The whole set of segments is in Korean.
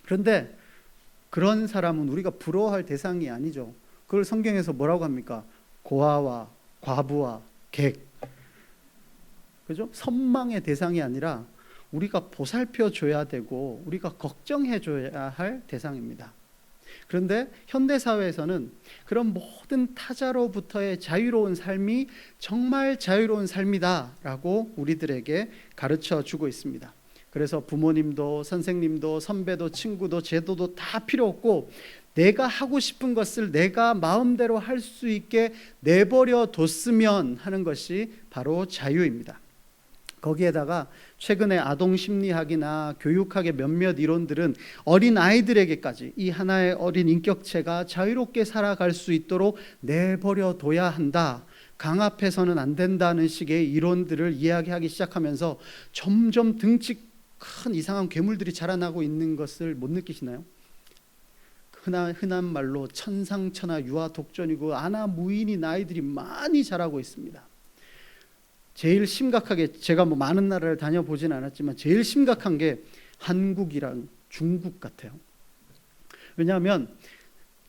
그런데 그런 사람은 우리가 부러워할 대상이 아니죠. 그걸 성경에서 뭐라고 합니까? 고아와 과부와 객, 그죠? 선망의 대상이 아니라 우리가 보살펴 줘야 되고 우리가 걱정해 줘야 할 대상입니다. 그런데 현대 사회에서는 그런 모든 타자로부터의 자유로운 삶이 정말 자유로운 삶이다라고 우리들에게 가르쳐 주고 있습니다. 그래서 부모님도 선생님도 선배도 친구도 제도도 다 필요 없고 내가 하고 싶은 것을 내가 마음대로 할 수 있게 내버려 뒀으면 하는 것이 바로 자유입니다. 거기에다가 최근에 아동심리학이나 교육학의 몇몇 이론들은 어린 아이들에게까지 이 하나의 어린 인격체가 자유롭게 살아갈 수 있도록 내버려 둬야 한다, 강압해서는 안 된다는 식의 이론들을 이야기하기 시작하면서 점점 등치 큰 이상한 괴물들이 자라나고 있는 것을 못 느끼시나요? 흔한 말로 천상천하 유아독존이고 아나무인인 아이들이 많이 자라고 있습니다. 제일 심각하게, 제가 뭐 많은 나라를 다녀보진 않았지만 제일 심각한 게 한국이랑 중국 같아요. 왜냐하면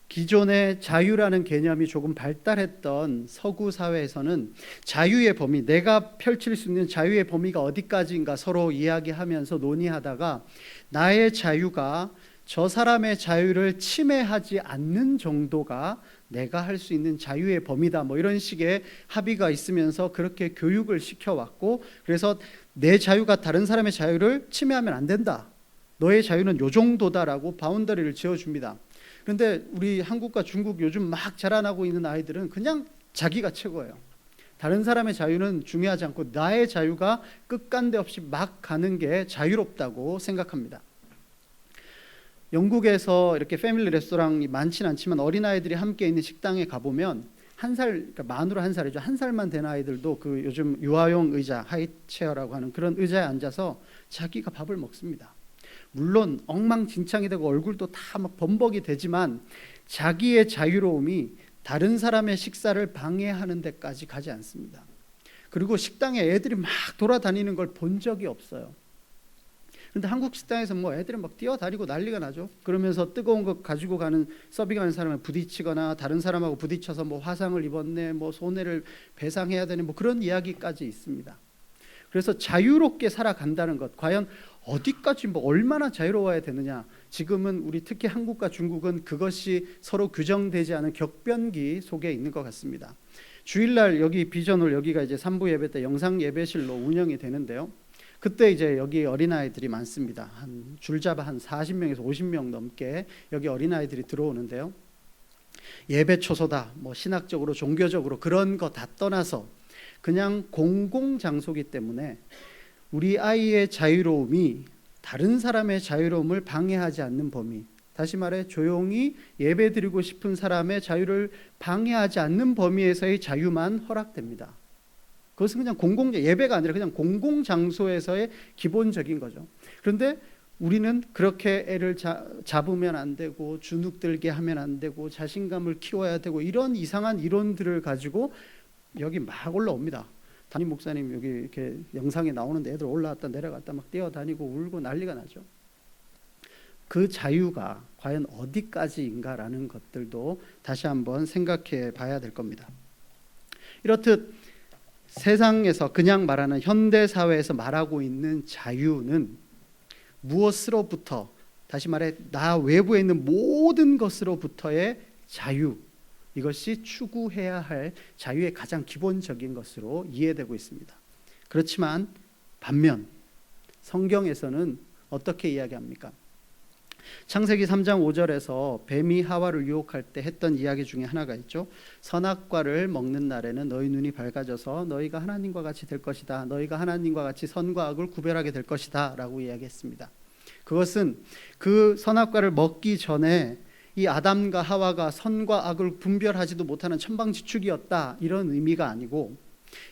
기존의 자유라는 개념이 조금 발달했던 서구 사회에서는 자유의 범위, 내가 펼칠 수 있는 자유의 범위가 어디까지인가 서로 이야기하면서 논의하다가 나의 자유가 저 사람의 자유를 침해하지 않는 정도가 내가 할 수 있는 자유의 범위다, 뭐 이런 식의 합의가 있으면서 그렇게 교육을 시켜왔고, 그래서 내 자유가 다른 사람의 자유를 침해하면 안 된다, 너의 자유는 요 정도다라고 바운더리를 지어줍니다. 그런데 우리 한국과 중국 요즘 막 자라나고 있는 아이들은 그냥 자기가 최고예요. 다른 사람의 자유는 중요하지 않고 나의 자유가 끝간데 없이 막 가는 게 자유롭다고 생각합니다. 영국에서 이렇게 패밀리 레스토랑이 많지는 않지만 어린아이들이 함께 있는 식당에 가보면 한 살, 그러니까 만으로 한 살이죠. 한 살만 된 아이들도 그 요즘 유아용 의자, 하이체어라고 하는 그런 의자에 앉아서 자기가 밥을 먹습니다. 물론 엉망진창이 되고 얼굴도 다 막 범벅이 되지만 자기의 자유로움이 다른 사람의 식사를 방해하는 데까지 가지 않습니다. 그리고 식당에 애들이 막 돌아다니는 걸 본 적이 없어요. 그런데 한국 식당에서 뭐 애들이 막 뛰어다니고 난리가 나죠. 그러면서 뜨거운 거 가지고 가는 서빙하는 사람을 부딪히거나 다른 사람하고 부딪혀서 뭐 화상을 입었네, 뭐 손해를 배상해야 되는 뭐 그런 이야기까지 있습니다. 그래서 자유롭게 살아간다는 것, 과연 어디까지 뭐 얼마나 자유로워야 되느냐. 지금은 우리 특히 한국과 중국은 그것이 서로 규정되지 않은 격변기 속에 있는 것 같습니다. 주일날 여기 비전홀, 여기가 이제 3부 예배 때 영상 예배실로 운영이 되는데요. 그때 이제 여기 어린아이들이 많습니다. 한 줄잡아 한 40명에서 50명 넘게 여기 어린아이들이 들어오는데요. 예배 초소다, 뭐 신학적으로 종교적으로 그런 거 다 떠나서 그냥 공공장소이기 때문에 우리 아이의 자유로움이 다른 사람의 자유로움을 방해하지 않는 범위, 다시 말해 조용히 예배드리고 싶은 사람의 자유를 방해하지 않는 범위에서의 자유만 허락됩니다. 그것은 그냥 예배가 아니라 그냥 공공장소에서의 기본적인 거죠. 그런데 우리는 그렇게 애를 잡으면 안 되고 주눅들게 하면 안 되고 자신감을 키워야 되고 이런 이상한 이론들을 가지고 여기 막 올라옵니다. 담임 목사님 여기 이렇게 영상에 나오는데 애들 올라왔다 내려갔다 막 뛰어다니고 울고 난리가 나죠. 그 자유가 과연 어디까지인가라는 것들도 다시 한번 생각해 봐야 될 겁니다. 이렇듯 세상에서 그냥 말하는 현대 사회에서 말하고 있는 자유는 무엇으로부터, 다시 말해 나 외부에 있는 모든 것으로부터의 자유, 이것이 추구해야 할 자유의 가장 기본적인 것으로 이해되고 있습니다. 그렇지만 반면 성경에서는 어떻게 이야기합니까? 창세기 3장 5절에서 뱀이 하와를 유혹할 때 했던 이야기 중에 하나가 있죠. 선악과를 먹는 날에는 너희 눈이 밝아져서 너희가 하나님과 같이 될 것이다. 너희가 하나님과 같이 선과 악을 구별하게 될 것이다 라고 이야기했습니다. 그것은 그 선악과를 먹기 전에 이 아담과 하와가 선과 악을 분별하지도 못하는 천방지축이었다, 이런 의미가 아니고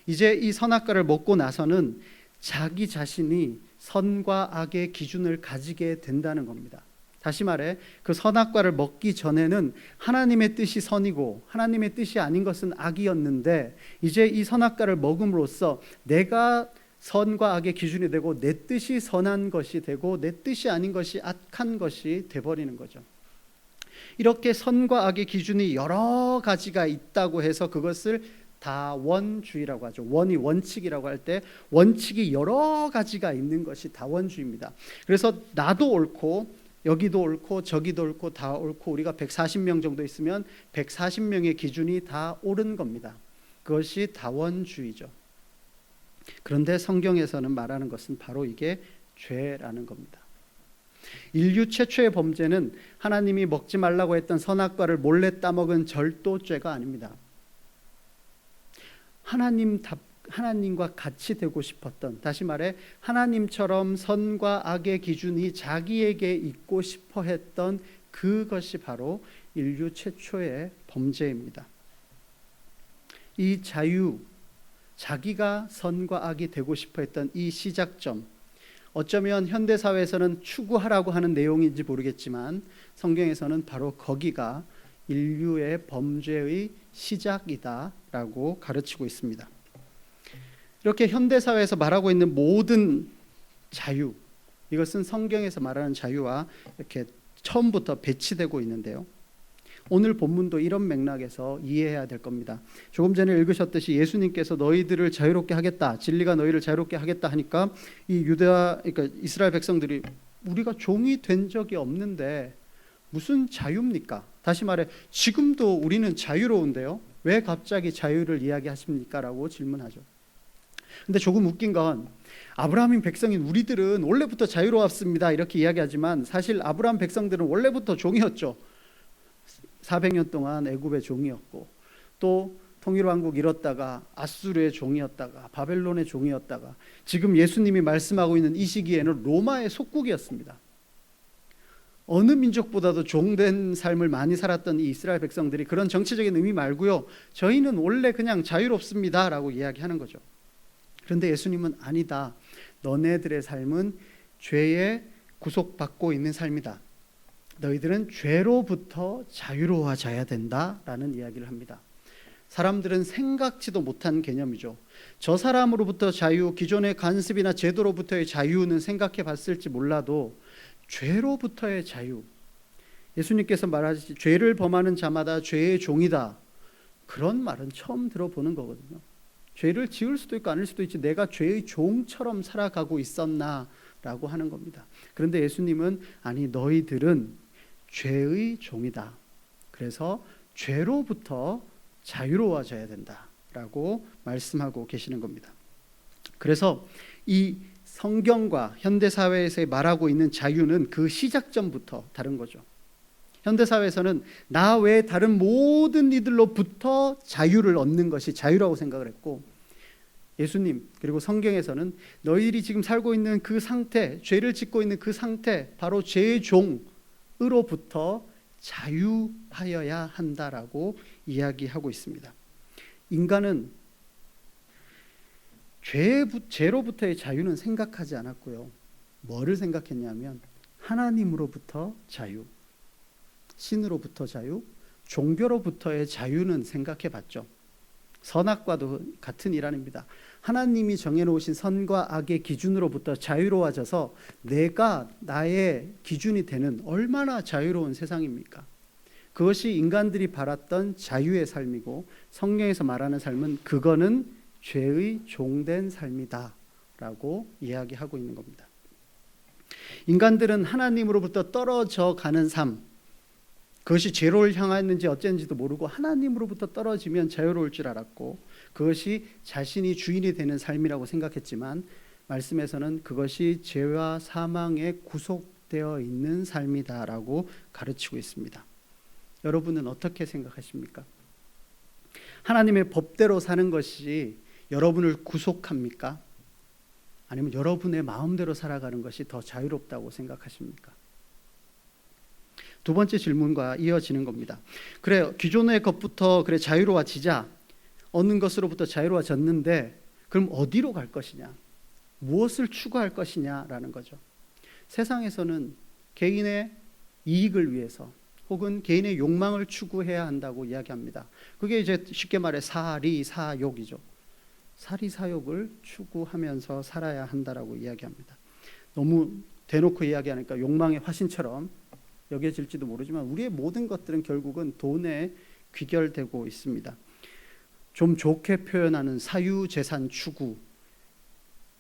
이제 이 선악과를 먹고 나서는 자기 자신이 선과 악의 기준을 가지게 된다는 겁니다. 다시 말해 그 선악과를 먹기 전에는 하나님의 뜻이 선이고 하나님의 뜻이 아닌 것은 악이었는데 이제 이 선악과를 먹음으로써 내가 선과 악의 기준이 되고 내 뜻이 선한 것이 되고 내 뜻이 아닌 것이 악한 것이 돼버리는 거죠. 이렇게 선과 악의 기준이 여러 가지가 있다고 해서 그것을 다원주의라고 하죠. 원이 원칙이라고 할 때 원칙이 여러 가지가 있는 것이 다원주의입니다. 그래서 나도 옳고 여기도 옳고 저기도 옳고 다 옳고 우리가 140명 정도 있으면 140명의 기준이 다 옳은 겁니다. 그것이 다원주의죠. 그런데 성경에서는 말하는 것은 바로 이게 죄라는 겁니다. 인류 최초의 범죄는 하나님이 먹지 말라고 했던 선악과를 몰래 따먹은 절도죄가 아닙니다. 하나님과 같이 되고 싶었던, 다시 말해 하나님처럼 선과 악의 기준이 자기에게 있고 싶어 했던 그것이 바로 인류 최초의 범죄입니다. 이 자유, 자기가 선과 악이 되고 싶어 했던 이 시작점, 어쩌면 현대사회에서는 추구하라고 하는 내용인지 모르겠지만 성경에서는 바로 거기가 인류의 범죄의 시작이다라고 가르치고 있습니다. 이렇게 현대사회에서 말하고 있는 모든 자유, 이것은 성경에서 말하는 자유와 이렇게 처음부터 배치되고 있는데요. 오늘 본문도 이런 맥락에서 이해해야 될 겁니다. 조금 전에 읽으셨듯이 예수님께서 너희들을 자유롭게 하겠다, 진리가 너희를 자유롭게 하겠다 하니까 이 그러니까 이스라엘 백성들이 우리가 종이 된 적이 없는데 무슨 자유입니까? 다시 말해 지금도 우리는 자유로운데요. 왜 갑자기 자유를 이야기하십니까? 라고 질문하죠. 근데 조금 웃긴 건 아브라함인 백성인 우리들은 원래부터 자유로웠습니다 이렇게 이야기하지만 사실 아브라함 백성들은 원래부터 종이었죠. 400년 동안 애굽의 종이었고 또 통일왕국 이뤘다가 아수르의 종이었다가 바벨론의 종이었다가 지금 예수님이 말씀하고 있는 이 시기에는 로마의 속국이었습니다. 어느 민족보다도 종된 삶을 많이 살았던 이 이스라엘 백성들이 그런 정치적인 의미 말고요, 저희는 원래 그냥 자유롭습니다 라고 이야기하는 거죠. 그런데 예수님은 아니다, 너네들의 삶은 죄에 구속받고 있는 삶이다, 너희들은 죄로부터 자유로워져야 된다라는 이야기를 합니다. 사람들은 생각지도 못한 개념이죠. 저 사람으로부터 자유, 기존의 관습이나 제도로부터의 자유는 생각해 봤을지 몰라도 죄로부터의 자유, 예수님께서 말하시지 죄를 범하는 자마다 죄의 종이다, 그런 말은 처음 들어보는 거거든요. 죄를 지을 수도 있고 아닐 수도 있지 내가 죄의 종처럼 살아가고 있었나 라고 하는 겁니다. 그런데 예수님은 아니 너희들은 죄의 종이다, 그래서 죄로부터 자유로워져야 된다라고 말씀하고 계시는 겁니다. 그래서 이 성경과 현대사회에서 말하고 있는 자유는 그 시작점부터 다른 거죠. 현대사회에서는 나 외에 다른 모든 이들로부터 자유를 얻는 것이 자유라고 생각을 했고, 예수님 그리고 성경에서는 너희들이 지금 살고 있는 그 상태, 죄를 짓고 있는 그 상태, 바로 죄의 종으로부터 자유하여야 한다라고 이야기하고 있습니다. 인간은 죄로부터의 자유는 생각하지 않았고요, 뭐를 생각했냐면 하나님으로부터 자유, 신으로부터 자유, 종교로부터의 자유는 생각해 봤죠. 선악과도 같은 일환입니다. 하나님이 정해놓으신 선과 악의 기준으로부터 자유로워져서 내가 나의 기준이 되는 얼마나 자유로운 세상입니까? 그것이 인간들이 바랐던 자유의 삶이고, 성경에서 말하는 삶은 그거는 죄의 종된 삶이다 라고 이야기하고 있는 겁니다. 인간들은 하나님으로부터 떨어져 가는 삶, 그것이 죄를 향했는지 어쨌는지도 모르고 하나님으로부터 떨어지면 자유로울 줄 알았고, 그것이 자신이 주인이 되는 삶이라고 생각했지만 말씀에서는 그것이 죄와 사망에 구속되어 있는 삶이다라고 가르치고 있습니다. 여러분은 어떻게 생각하십니까? 하나님의 법대로 사는 것이 여러분을 구속합니까? 아니면 여러분의 마음대로 살아가는 것이 더 자유롭다고 생각하십니까? 두 번째 질문과 이어지는 겁니다. 그래, 기존의 것부터 그래 자유로워지자, 얻는 것으로부터 자유로워졌는데 그럼 어디로 갈 것이냐, 무엇을 추구할 것이냐라는 거죠. 세상에서는 개인의 이익을 위해서 혹은 개인의 욕망을 추구해야 한다고 이야기합니다. 그게 이제 쉽게 말해 사리, 사욕이죠. 사리사욕을 추구하면서 살아야 한다라고 이야기합니다. 너무 대놓고 이야기하니까 욕망의 화신처럼 여겨질지도 모르지만 우리의 모든 것들은 결국은 돈에 귀결되고 있습니다. 좀 좋게 표현하는 사유재산 추구,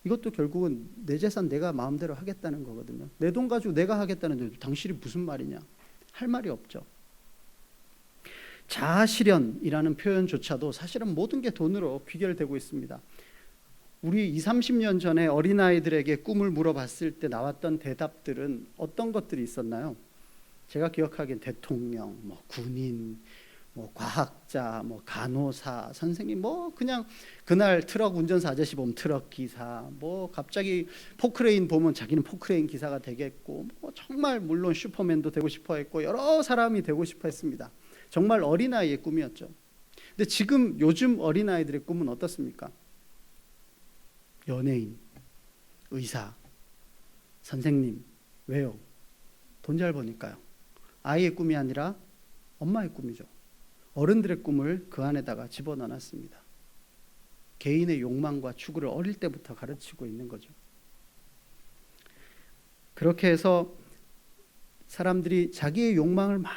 이것도 결국은 내 재산 내가 마음대로 하겠다는 거거든요. 내 돈 가지고 내가 하겠다는데 당신이 무슨 말이냐, 할 말이 없죠. 자아실현이라는 표현조차도 사실은 모든 게 돈으로 귀결되고 있습니다. 우리 20, 30년 전에 어린아이들에게 꿈을 물어봤을 때 나왔던 대답들은 어떤 것들이 있었나요? 제가 기억하기엔 대통령, 군인, 과학자, 간호사, 선생님, 그냥 그날 트럭 운전사 아저씨 보면 트럭 기사, 갑자기 포크레인 보면 자기는 포크레인 기사가 되겠고, 정말 물론 슈퍼맨도 되고 싶어 했고 여러 사람이 되고 싶어 했습니다. 정말 어린아이의 꿈이었죠. 근데 지금 요즘 어린아이들의 꿈은 어떻습니까? 연예인, 의사, 선생님. 왜요? 돈 잘 버니까요. 아이의 꿈이 아니라 엄마의 꿈이죠. 어른들의 꿈을 그 안에다가 집어넣어놨습니다. 개인의 욕망과 추구를 어릴 때부터 가르치고 있는 거죠. 그렇게 해서 사람들이 자기의 욕망을 막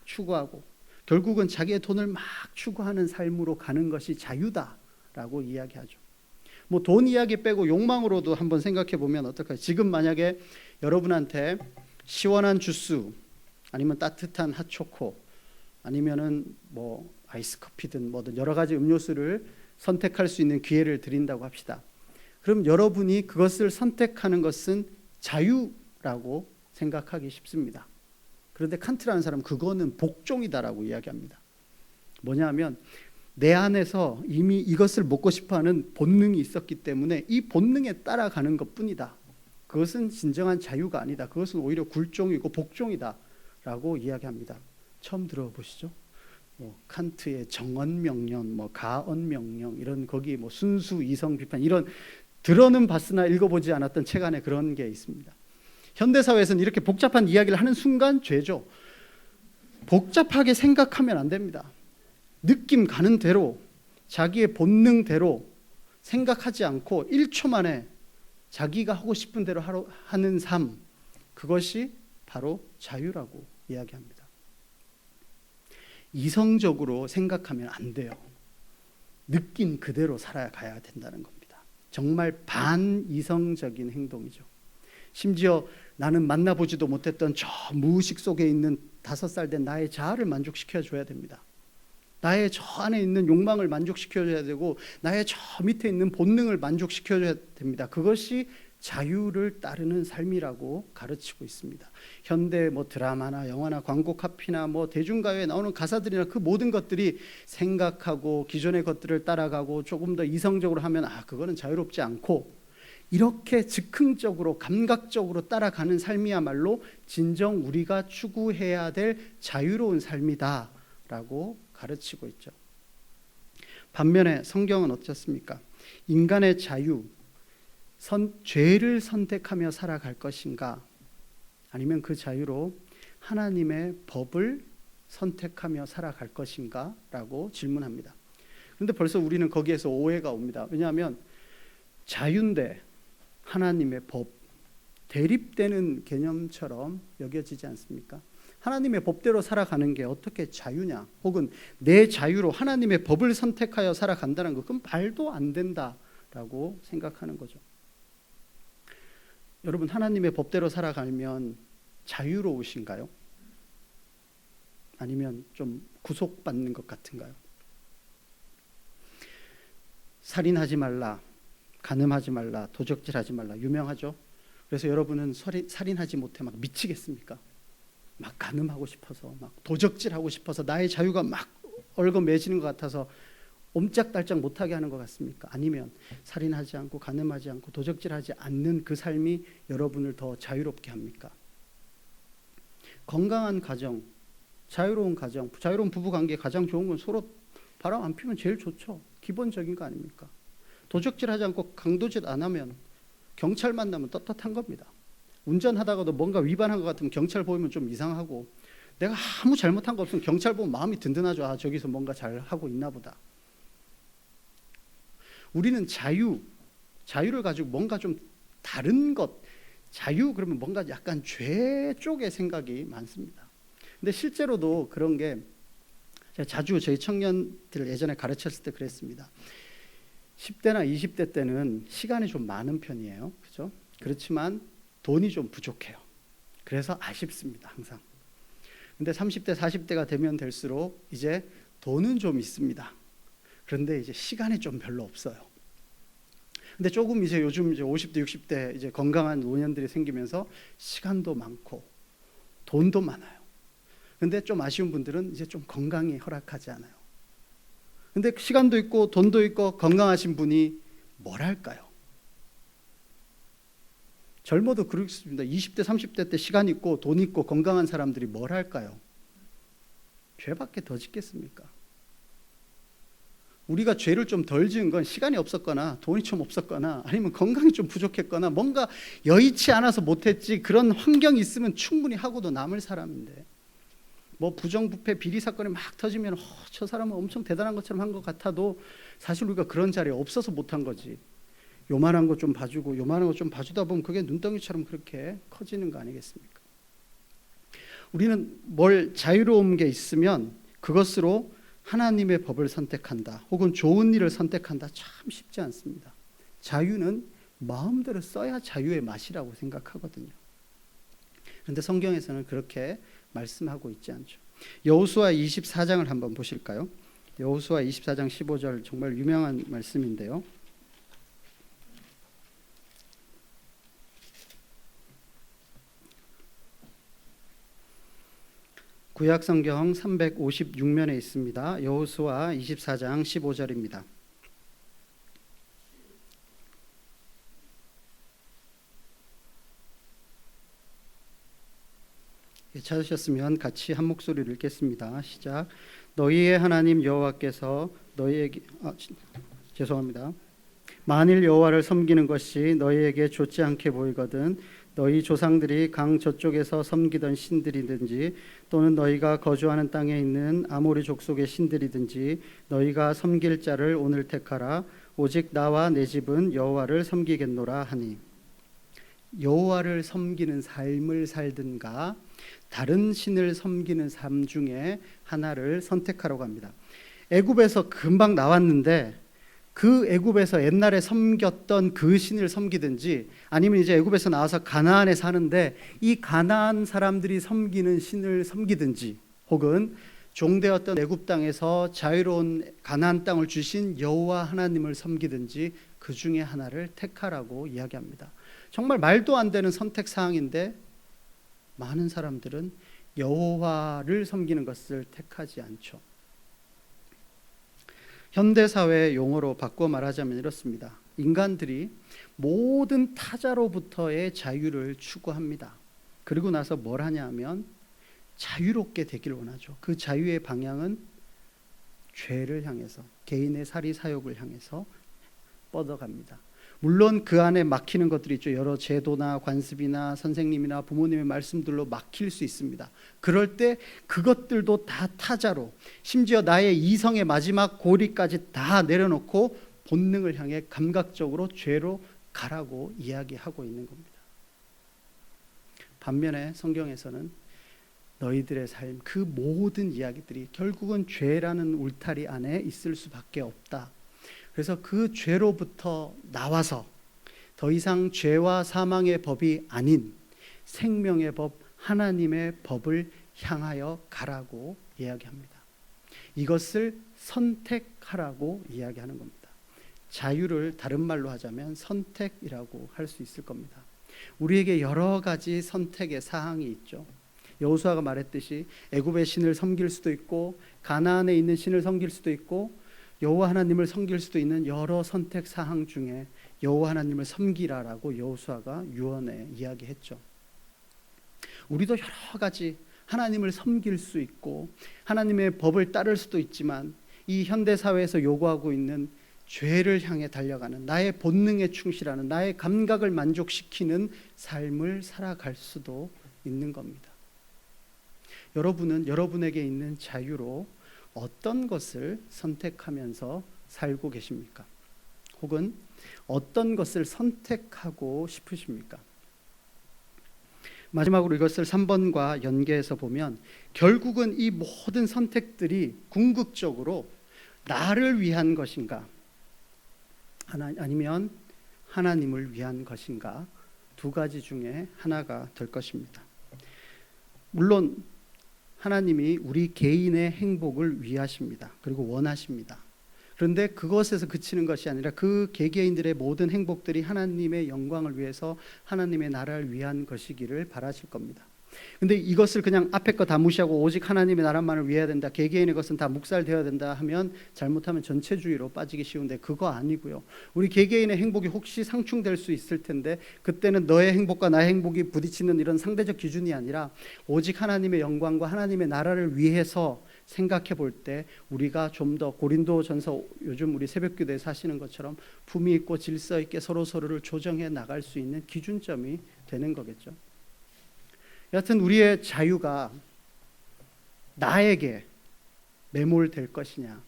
추구하고 결국은 자기의 돈을 막 추구하는 삶으로 가는 것이 자유다라고 이야기하죠. 돈 이야기 빼고 욕망으로도 한번 생각해 보면 어떨까요? 지금 만약에 여러분한테 시원한 주스 아니면 따뜻한 핫초코 아니면은 아이스 커피든 뭐든 여러 가지 음료수를 선택할 수 있는 기회를 드린다고 합시다. 그럼 여러분이 그것을 선택하는 것은 자유라고 생각하기 쉽습니다. 그런데 칸트라는 사람은 그거는 복종이다라고 이야기합니다. 뭐냐면 내 안에서 이미 이것을 먹고 싶어하는 본능이 있었기 때문에 이 본능에 따라가는 것뿐이다. 그것은 진정한 자유가 아니다. 그것은 오히려 굴종이고 복종이다라고 이야기합니다. 처음 들어보시죠? 칸트의 정언명령, 가언명령 이런 거기 순수 이성 비판 이런 들어는 봤으나 읽어보지 않았던 책 안에 그런 게 있습니다. 현대사회에서는 이렇게 복잡한 이야기를 하는 순간 죄죠. 복잡하게 생각하면 안 됩니다. 느낌 가는 대로 자기의 본능대로 생각하지 않고 1초 만에 자기가 하고 싶은 대로 하는 삶, 그것이 바로 자유라고 이야기합니다. 이성적으로 생각하면 안 돼요. 느낀 그대로 살아가야 된다는 겁니다. 정말 반이성적인 행동이죠. 심지어 나는 만나보지도 못했던 저 무의식 속에 있는 5살 된 나의 자아를 만족시켜줘야 됩니다. 나의 저 안에 있는 욕망을 만족시켜줘야 되고 나의 저 밑에 있는 본능을 만족시켜줘야 됩니다. 그것이 자유를 따르는 삶이라고 가르치고 있습니다. 현대 드라마나 영화나 광고 카피나 대중가요에 나오는 가사들이나 그 모든 것들이 생각하고 기존의 것들을 따라가고 조금 더 이성적으로 하면 그거는 자유롭지 않고 이렇게 즉흥적으로 감각적으로 따라가는 삶이야말로 진정 우리가 추구해야 될 자유로운 삶이다라고 가르치고 있죠. 반면에 성경은 어떻습니까? 인간의 자유, 죄를 선택하며 살아갈 것인가 아니면 그 자유로 하나님의 법을 선택하며 살아갈 것인가 라고 질문합니다. 그런데 벌써 우리는 거기에서 오해가 옵니다. 왜냐하면 자유인데 하나님의 법, 대립되는 개념처럼 여겨지지 않습니까? 하나님의 법대로 살아가는 게 어떻게 자유냐, 혹은 내 자유로 하나님의 법을 선택하여 살아간다는 것, 그건 말도 안 된다라고 생각하는 거죠. 여러분, 하나님의 법대로 살아가면 자유로우신가요? 아니면 좀 구속받는 것 같은가요? 살인하지 말라, 간음하지 말라, 도적질하지 말라, 유명하죠? 그래서 여러분은 살인하지 못해 막 미치겠습니까? 막 간음하고 싶어서, 막 도적질하고 싶어서, 나의 자유가 막 얽어매지는 것 같아서 옴짝달짝 못하게 하는 것 같습니까? 아니면 살인하지 않고 간음하지 않고 도적질하지 않는 그 삶이 여러분을 더 자유롭게 합니까? 건강한 가정, 자유로운 가정, 자유로운 부부관계 가장 좋은 건 서로 바람 안 피면 제일 좋죠. 기본적인 거 아닙니까? 도적질하지 않고 강도질 안 하면 경찰 만나면 떳떳한 겁니다. 운전하다가도 뭔가 위반한 것 같으면 경찰 보이면 좀 이상하고, 내가 아무 잘못한 거 없으면 경찰 보면 마음이 든든하죠. 저기서 뭔가 잘 하고 있나 보다. 우리는 자유를 가지고 뭔가 좀 다른 것, 자유 그러면 뭔가 약간 죄 쪽의 생각이 많습니다. 근데 실제로도 그런 게, 제가 자주 저희 청년들을 예전에 가르쳤을 때 그랬습니다. 10대나 20대 때는 시간이 좀 많은 편이에요. 그죠? 그렇지만 돈이 좀 부족해요. 그래서 아쉽습니다, 항상. 근데 30대, 40대가 되면 될수록 이제 돈은 좀 있습니다. 그런데 이제 시간이 좀 별로 없어요. 근데 조금 이제 요즘 이제 50대, 60대 이제 건강한 노년들이 생기면서 시간도 많고 돈도 많아요. 근데 좀 아쉬운 분들은 이제 좀 건강이 허락하지 않아요. 근데 시간도 있고 돈도 있고 건강하신 분이 뭘 할까요? 젊어도 그렇습니다. 20대, 30대 때 시간 있고 돈 있고 건강한 사람들이 뭘 할까요? 죄밖에 더 짓겠습니까? 우리가 죄를 좀 덜 지은 건 시간이 없었거나 돈이 좀 없었거나 아니면 건강이 좀 부족했거나 뭔가 여의치 않아서 못했지, 그런 환경이 있으면 충분히 하고도 남을 사람인데, 뭐 부정부패 비리 사건이 막 터지면 저 사람은 엄청 대단한 것처럼 한 것 같아도 사실 우리가 그런 자리에 없어서 못한 거지. 요만한 거 좀 봐주고 요만한 거 좀 봐주다 보면 그게 눈덩이처럼 그렇게 커지는 거 아니겠습니까? 우리는 뭘 자유로운 게 있으면 그것으로 하나님의 법을 선택한다, 혹은 좋은 일을 선택한다, 참 쉽지 않습니다. 자유는 마음대로 써야 자유의 맛이라고 생각하거든요. 그런데 성경에서는 그렇게 말씀하고 있지 않죠. 여호수아 24장을 한번 보실까요? 여호수아 24장 15절, 정말 유명한 말씀인데요. 구약성경 356면에 있습니다. 여호수아 24장 15절입니다. 찾으셨으면 같이 한 목소리를 읽겠습니다. 시작. 너희의 하나님 여호와께서 너희에게 죄송합니다. 만일 여호와를 섬기는 것이 너희에게 좋지 않게 보이거든 너희 조상들이 강 저쪽에서 섬기던 신들이든지 또는 너희가 거주하는 땅에 있는 아모리 족속의 신들이든지 너희가 섬길 자를 오늘 택하라. 오직 나와 내 집은 여호와를 섬기겠노라 하니. 여호와를 섬기는 삶을 살든가 다른 신을 섬기는 삶 중에 하나를 선택하라고 합니다. 애굽에서 금방 나왔는데 그 애굽에서 옛날에 섬겼던 그 신을 섬기든지, 아니면 이제 애굽에서 나와서 가나안에 사는데 이 가나안 사람들이 섬기는 신을 섬기든지, 혹은 종되었던 애굽 땅에서 자유로운 가나안 땅을 주신 여호와 하나님을 섬기든지 그 중에 하나를 택하라고 이야기합니다. 정말 말도 안 되는 선택 사항인데 많은 사람들은 여호와를 섬기는 것을 택하지 않죠. 현대사회 용어로 바꿔 말하자면 이렇습니다. 인간들이 모든 타자로부터의 자유를 추구합니다. 그리고 나서 뭘 하냐 하면 자유롭게 되길 원하죠. 그 자유의 방향은 죄를 향해서, 개인의 사리 사욕을 향해서 뻗어갑니다. 물론 그 안에 막히는 것들이 있죠. 여러 제도나 관습이나 선생님이나 부모님의 말씀들로 막힐 수 있습니다. 그럴 때 그것들도 다 타자로, 심지어 나의 이성의 마지막 고리까지 다 내려놓고 본능을 향해 감각적으로 죄로 가라고 이야기하고 있는 겁니다. 반면에 성경에서는 너희들의 삶, 그 모든 이야기들이 결국은 죄라는 울타리 안에 있을 수밖에 없다. 그래서 그 죄로부터 나와서 더 이상 죄와 사망의 법이 아닌 생명의 법, 하나님의 법을 향하여 가라고 이야기합니다. 이것을 선택하라고 이야기하는 겁니다. 자유를 다른 말로 하자면 선택이라고 할 수 있을 겁니다. 우리에게 여러 가지 선택의 사항이 있죠. 여호수아가 말했듯이 애굽의 신을 섬길 수도 있고 가나안에 있는 신을 섬길 수도 있고 여호와 하나님을 섬길 수도 있는 여러 선택 사항 중에 여호와 하나님을 섬기라라고 여호수아가 유언에 이야기했죠. 우리도 여러 가지 하나님을 섬길 수 있고 하나님의 법을 따를 수도 있지만 이 현대 사회에서 요구하고 있는 죄를 향해 달려가는, 나의 본능에 충실하는, 나의 감각을 만족시키는 삶을 살아갈 수도 있는 겁니다. 여러분은 여러분에게 있는 자유로 어떤 것을 선택하면서 살고 계십니까? 혹은 어떤 것을 선택하고 싶으십니까? 마지막으로 이것을 3번과 연계해서 보면 결국은 이 모든 선택들이 궁극적으로 나를 위한 것인가 아니면 하나님을 위한 것인가, 두 가지 중에 하나가 될 것입니다. 물론 하나님이 우리 개인의 행복을 위하십니다. 그리고 원하십니다. 그런데 그것에서 그치는 것이 아니라 그 개개인들의 모든 행복들이 하나님의 영광을 위해서 하나님의 나라를 위한 것이기를 바라실 겁니다. 근데 이것을 그냥 앞에 거 다 무시하고 오직 하나님의 나라만을 위해야 된다, 개개인의 것은 다 묵살되어야 된다 하면 잘못하면 전체주의로 빠지기 쉬운데 그거 아니고요. 우리 개개인의 행복이 혹시 상충될 수 있을 텐데 그때는 너의 행복과 나의 행복이 부딪히는 이런 상대적 기준이 아니라 오직 하나님의 영광과 하나님의 나라를 위해서 생각해 볼 때 우리가 좀 더 고린도전서 요즘 우리 새벽기도에서 하시는 것처럼 품위 있고 질서 있게 서로서로를 조정해 나갈 수 있는 기준점이 되는 거겠죠. 여하튼 우리의 자유가 나에게 매몰될 것이냐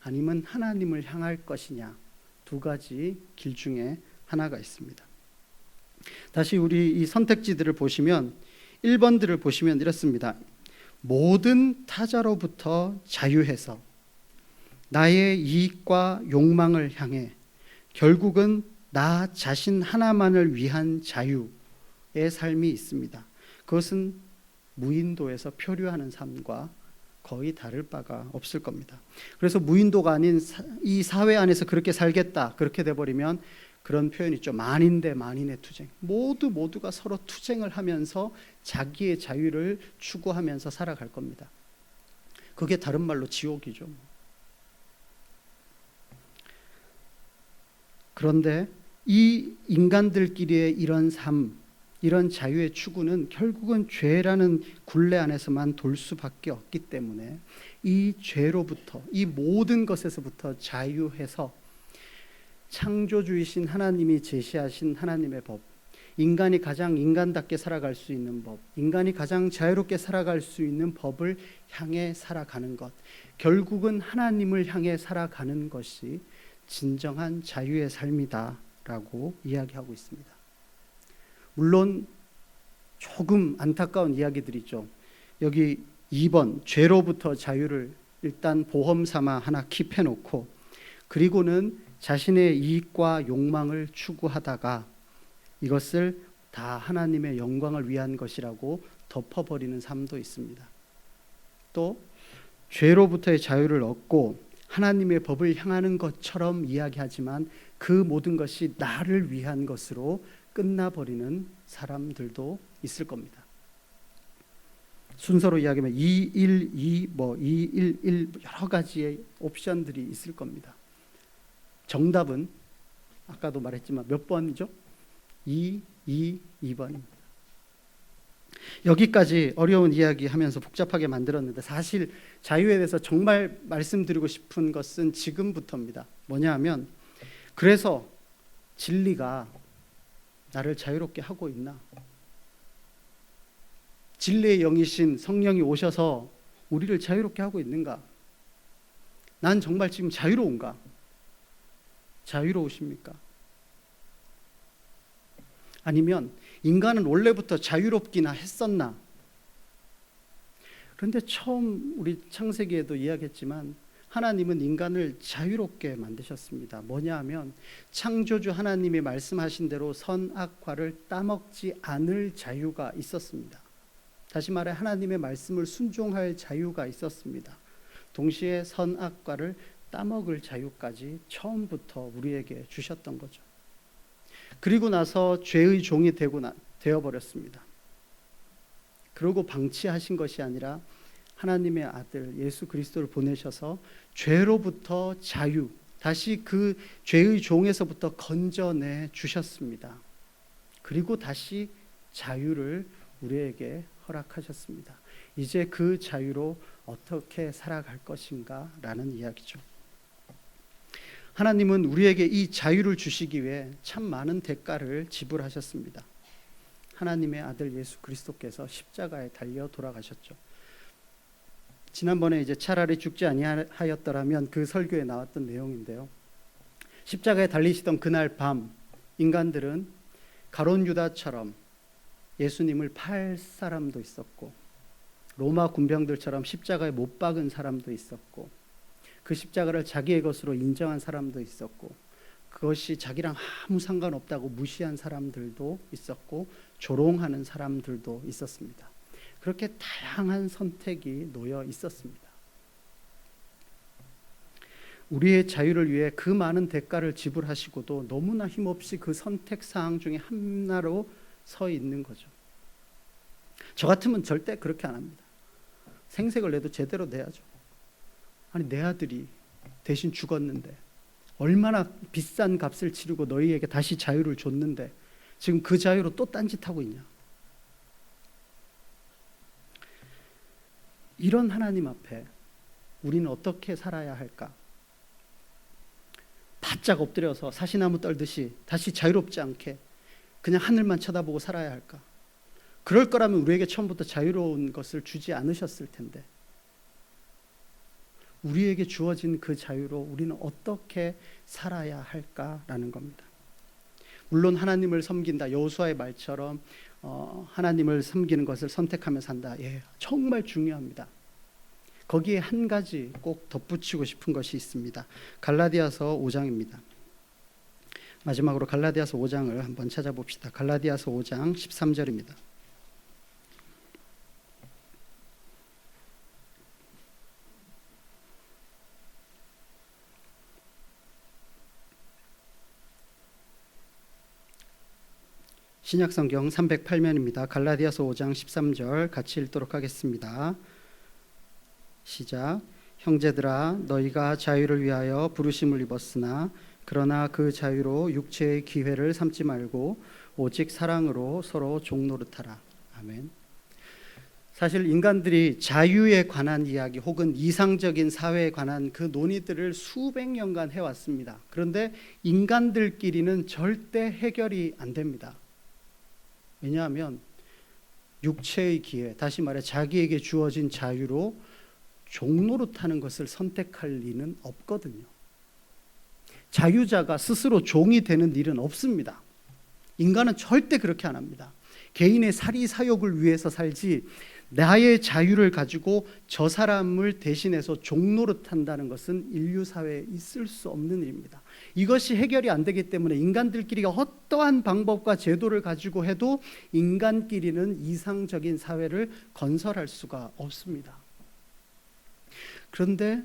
아니면 하나님을 향할 것이냐, 두 가지 길 중에 하나가 있습니다. 다시 우리 이 선택지들을 보시면 1번들을 보시면 이렇습니다. 모든 타자로부터 자유해서 나의 이익과 욕망을 향해 결국은 나 자신 하나만을 위한 자유의 삶이 있습니다. 그것은 무인도에서 표류하는 삶과 거의 다를 바가 없을 겁니다. 그래서 무인도가 아닌 이 사회 안에서 그렇게 살겠다, 그렇게 돼버리면 그런 표현 있죠. 만인 대 만인의 투쟁. 모두가 서로 투쟁을 하면서 자기의 자유를 추구하면서 살아갈 겁니다. 그게 다른 말로 지옥이죠. 그런데 이 인간들끼리의 이런 삶, 이런 자유의 추구는 결국은 죄라는 굴레 안에서만 돌 수밖에 없기 때문에 이 죄로부터, 이 모든 것에서부터 자유해서 창조주이신 하나님이 제시하신 하나님의 법, 인간이 가장 인간답게 살아갈 수 있는 법, 인간이 가장 자유롭게 살아갈 수 있는 법을 향해 살아가는 것, 결국은 하나님을 향해 살아가는 것이 진정한 자유의 삶이다라고 이야기하고 있습니다. 물론 조금 안타까운 이야기들이죠. 여기 2번 죄로부터 자유를 일단 보험 삼아 하나 킵해놓고 그리고는 자신의 이익과 욕망을 추구하다가 이것을 다 하나님의 영광을 위한 것이라고 덮어버리는 삶도 있습니다. 또 죄로부터의 자유를 얻고 하나님의 법을 향하는 것처럼 이야기하지만 그 모든 것이 나를 위한 것으로 끝나버리는 사람들도 있을 겁니다. 순서로 이야기하면 212, 211 여러 가지의 옵션들이 있을 겁니다. 정답은 아까도 말했지만 몇 번이죠? 2번입니다. 여기까지 어려운 이야기 하면서 복잡하게 만들었는데 사실 자유에 대해서 정말 말씀드리고 싶은 것은 지금부터입니다. 뭐냐 하면 그래서 진리가 나를 자유롭게 하고 있나? 진리의 영이신 성령이 오셔서 우리를 자유롭게 하고 있는가? 난 정말 지금 자유로운가? 자유로우십니까? 아니면 인간은 원래부터 자유롭기나 했었나? 그런데 처음 우리 창세기에도 이야기했지만 하나님은 인간을 자유롭게 만드셨습니다. 뭐냐 하면 창조주 하나님이 말씀하신 대로 선악과를 따먹지 않을 자유가 있었습니다. 다시 말해 하나님의 말씀을 순종할 자유가 있었습니다. 동시에 선악과를 따먹을 자유까지 처음부터 우리에게 주셨던 거죠. 그리고 나서 죄의 종이 되어버렸습니다. 그러고 방치하신 것이 아니라 하나님의 아들 예수 그리스도를 보내셔서 죄로부터 자유, 다시 그 죄의 종에서부터 건져내 주셨습니다. 그리고 다시 자유를 우리에게 허락하셨습니다. 이제 그 자유로 어떻게 살아갈 것인가 라는 이야기죠. 하나님은 우리에게 이 자유를 주시기 위해 참 많은 대가를 지불하셨습니다. 하나님의 아들 예수 그리스도께서 십자가에 달려 돌아가셨죠. 지난번에 이제 차라리 죽지 아니하였더라면 그 설교에 나왔던 내용인데요. 십자가에 달리시던 그날 밤 인간들은 가룟 유다처럼 예수님을 팔 사람도 있었고, 로마 군병들처럼 십자가에 못 박은 사람도 있었고, 그 십자가를 자기의 것으로 인정한 사람도 있었고, 그것이 자기랑 아무 상관없다고 무시한 사람들도 있었고, 조롱하는 사람들도 있었습니다. 그렇게 다양한 선택이 놓여 있었습니다. 우리의 자유를 위해 그 많은 대가를 지불하시고도 너무나 힘없이 그 선택 사항 중에 하나로 서 있는 거죠. 저 같으면 절대 그렇게 안 합니다. 생색을 내도 제대로 내야죠. 아니, 내 아들이 대신 죽었는데, 얼마나 비싼 값을 치르고 너희에게 다시 자유를 줬는데 지금 그 자유로 또 딴짓하고 있냐. 이런 하나님 앞에 우리는 어떻게 살아야 할까? 바짝 엎드려서 사시나무 떨듯이 다시 자유롭지 않게 그냥 하늘만 쳐다보고 살아야 할까? 그럴 거라면 우리에게 처음부터 자유로운 것을 주지 않으셨을 텐데, 우리에게 주어진 그 자유로 우리는 어떻게 살아야 할까라는 겁니다. 물론 하나님을 섬긴다, 여호수아의 말처럼 하나님을 섬기는 것을 선택하며 산다, 예, 정말 중요합니다. 거기에 한 가지 꼭 덧붙이고 싶은 것이 있습니다. 갈라디아서 5장입니다. 마지막으로 갈라디아서 5장을 한번 찾아봅시다. 갈라디아서 5장 13절입니다. 신약성경 308면입니다. 갈라디아서 5장 13절 같이 읽도록 하겠습니다. 시작. 형제들아, 너희가 자유를 위하여 부르심을 입었으나 그러나 그 자유로 육체의 기회를 삼지 말고 오직 사랑으로 서로 종노릇하라. 아멘. 사실 인간들이 자유에 관한 이야기 혹은 이상적인 사회에 관한 그 논의들을 수백 년간 해왔습니다. 그런데 인간들끼리는 절대 해결이 안 됩니다. 왜냐하면 육체의 기회, 다시 말해 자기에게 주어진 자유로 종노릇하는 것을 선택할 리는 없거든요. 자유자가 스스로 종이 되는 일은 없습니다. 인간은 절대 그렇게 안 합니다. 개인의 사리사욕을 위해서 살지 나의 자유를 가지고 저 사람을 대신해서 종노릇한다는 것은 인류 사회에 있을 수 없는 일입니다. 이것이 해결이 안 되기 때문에 인간들끼리 어떠한 방법과 제도를 가지고 해도 인간끼리는 이상적인 사회를 건설할 수가 없습니다. 그런데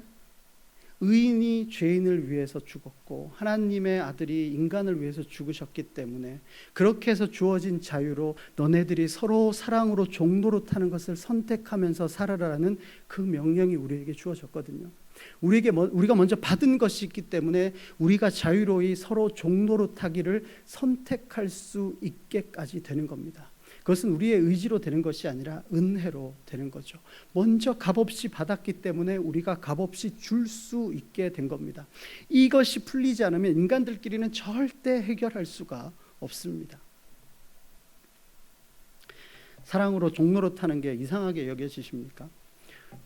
의인이 죄인을 위해서 죽었고 하나님의 아들이 인간을 위해서 죽으셨기 때문에 그렇게 해서 주어진 자유로 너네들이 서로 사랑으로 종노릇하는 것을 선택하면서 살아라라는 그 명령이 우리에게 주어졌거든요. 우리가 먼저 받은 것이 있기 때문에 우리가 자유로이 서로 종노릇하기를 선택할 수 있게까지 되는 겁니다. 그것은 우리의 의지로 되는 것이 아니라 은혜로 되는 거죠. 먼저 값없이 받았기 때문에 우리가 값없이 줄 수 있게 된 겁니다. 이것이 풀리지 않으면 인간들끼리는 절대 해결할 수가 없습니다. 사랑으로 종노릇하는 게 이상하게 여겨지십니까?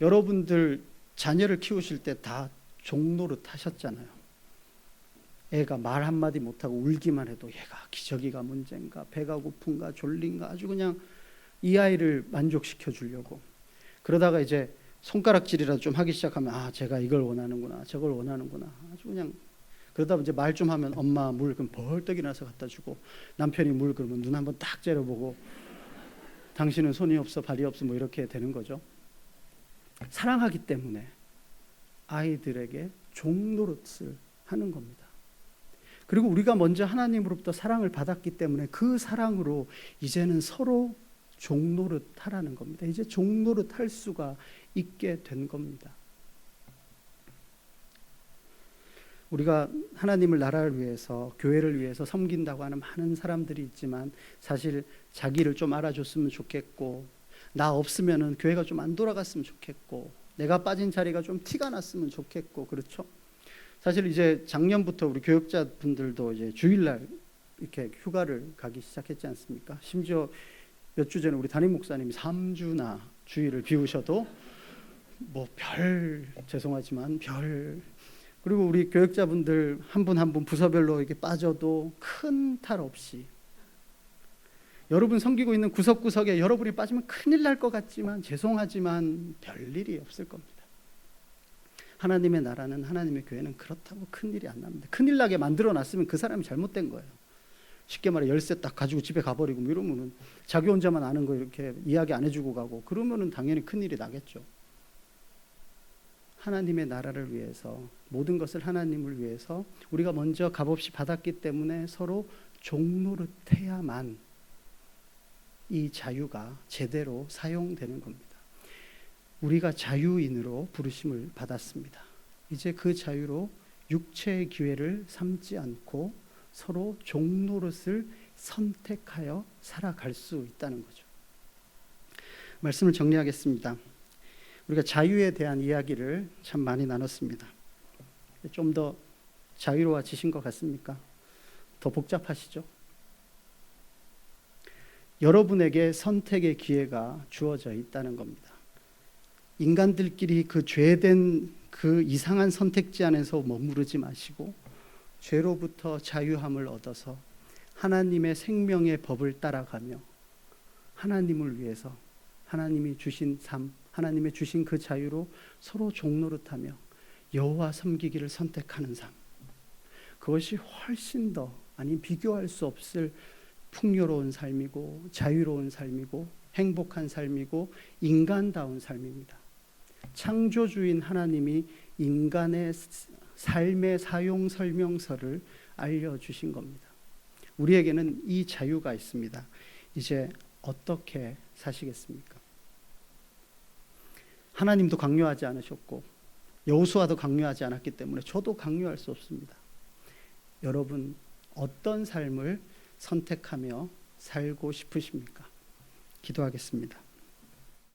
여러분들 자녀를 키우실 때 다 종노릇 하셨잖아요. 애가 말 한마디 못하고 울기만 해도 얘가 기저귀가 문제인가, 배가 고픈가, 졸린가, 아주 그냥 이 아이를 만족시켜 주려고. 그러다가 이제 손가락질이라도 좀 하기 시작하면 아, 제가 이걸 원하는구나, 저걸 원하는구나, 아주 그냥. 그러다 이제 말 좀 하면 엄마 물, 그럼 벌떡 일어나서 갖다 주고, 남편이 물 그러면 눈 한번 딱 째려보고 당신은 손이 없어 발이 없어 뭐 이렇게 되는 거죠. 사랑하기 때문에 아이들에게 종노릇을 하는 겁니다. 그리고 우리가 먼저 하나님으로부터 사랑을 받았기 때문에 그 사랑으로 이제는 서로 종노릇하라는 겁니다. 이제 종노릇할 수가 있게 된 겁니다. 우리가 하나님을 나라를 위해서, 교회를 위해서 섬긴다고 하는 많은 사람들이 있지만 사실 자기를 좀 알아줬으면 좋겠고, 나 없으면은 교회가 좀 안 돌아갔으면 좋겠고, 내가 빠진 자리가 좀 티가 났으면 좋겠고, 그렇죠? 사실 이제 작년부터 우리 교육자분들도 이제 주일날 이렇게 휴가를 가기 시작했지 않습니까? 심지어 몇 주 전에 우리 담임 목사님이 3주나 주일을 비우셔도 뭐 죄송하지만 그리고 우리 교육자분들 한 분 한 분 부서별로 이렇게 빠져도 큰 탈 없이, 여러분 섬기고 있는 구석구석에 여러분이 빠지면 큰일 날 것 같지만 죄송하지만 별일이 없을 겁니다. 하나님의 나라는, 하나님의 교회는 그렇다고 큰일이 안 납니다. 큰일 나게 만들어놨으면 그 사람이 잘못된 거예요. 쉽게 말해 열쇠 딱 가지고 집에 가버리고 이러면은 자기 혼자만 아는 거 이렇게 이야기 안 해주고 가고 그러면은 당연히 큰일이 나겠죠. 하나님의 나라를 위해서, 모든 것을 하나님을 위해서 우리가 먼저 값없이 받았기 때문에 서로 종노릇해야만 이 자유가 제대로 사용되는 겁니다. 우리가 자유인으로 부르심을 받았습니다. 이제 그 자유로 육체의 기회를 삼지 않고 서로 종노릇을 선택하여 살아갈 수 있다는 거죠. 말씀을 정리하겠습니다. 우리가 자유에 대한 이야기를 참 많이 나눴습니다. 좀 더 자유로워지신 것 같습니까? 더 복잡하시죠? 여러분에게 선택의 기회가 주어져 있다는 겁니다. 인간들끼리 그 죄된 그 이상한 선택지 안에서 머무르지 마시고 죄로부터 자유함을 얻어서 하나님의 생명의 법을 따라가며 하나님을 위해서 하나님이 주신 삶, 하나님의 주신 그 자유로 서로 종노릇하며 여호와 섬기기를 선택하는 삶, 그것이 훨씬 더, 아니 비교할 수 없을 풍요로운 삶이고 자유로운 삶이고 행복한 삶이고 인간다운 삶입니다. 창조주인 하나님이 인간의 삶의 사용 설명서를 알려주신 겁니다. 우리에게는 이 자유가 있습니다. 이제 어떻게 사시겠습니까? 하나님도 강요하지 않으셨고 여호수아도 강요하지 않았기 때문에 저도 강요할 수 없습니다. 여러분 어떤 삶을 선택하며 살고 싶으십니까? 기도하겠습니다.